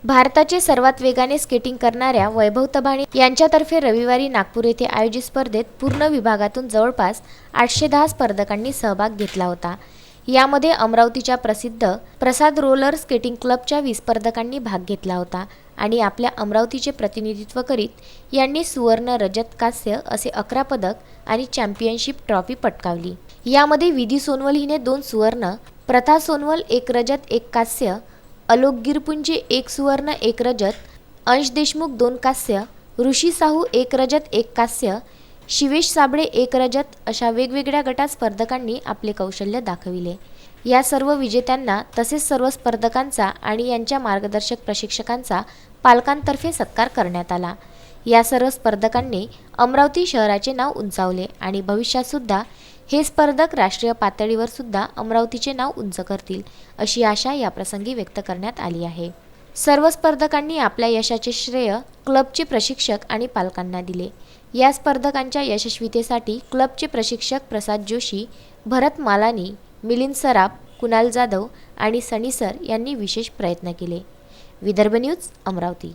भारताचे सर्वात वेगाने स्केटिंग करणाऱ्या वैभव तबाणे यांच्यातर्फे रविवारी नागपूर येथे आयोजित स्पर्धेत पूर्ण विभागातून जवळपास 810 स्पर्धकांनी सहभाग घेतला होता। यामध्ये अमरावतीच्या प्रसिद्ध प्रसाद रोलर स्केटिंग क्लबच्या 20 स्पर्धकांनी भाग घेतला होता आणि आपल्या अमरावतीचे प्रतिनिधित्व करीत यांनी सुवर्ण, रजत, कांस्य असे 11 पदक आणि चॅम्पियनशिप ट्रॉफी पटकावली। यामध्ये विधी सोनवल हिने 2 सुवर्ण, प्रथा सोनवल 1 रजत 1 कांस्य, अलोक गिरपुंजे 1 सुवर्ण 1 रजत, अंश देशमुख 2 कांस्य, ऋषी साहू 1 रजत 1 कांस्य, शिवेश साबळे 1 रजत अशा वेगवेगळ्या गटात स्पर्धकांनी आपले कौशल्य दाखविले। या सर्व विजेत्यांना तसेच सर्व स्पर्धकांचा आणि यांच्या मार्गदर्शक प्रशिक्षकांचा पालकांतर्फे सत्कार करण्यात आला। या सर्व स्पर्धकांनी अमरावती शहराचे नाव उंचावले आणि भविष्यात सुद्धा हे स्पर्धक राष्ट्रीय पातळीवर सुद्धा अमरावतीचे नाव उंच करतील अशी आशा या प्रसंगी व्यक्त करण्यात आली आहे। सर्व स्पर्धकांनी आपल्या यशाचे श्रेय क्लबचे प्रशिक्षक आणि पालकांना दिले। या स्पर्धकांच्या यशस्वीतेसाठी क्लबचे प्रशिक्षक प्रसाद जोशी, भरत मालानी, मिलिंद सराफ, कुणाल जाधव आणि सनी सर यांनी विशेष प्रयत्न केले। विदर्भ न्यूज, अमरावती।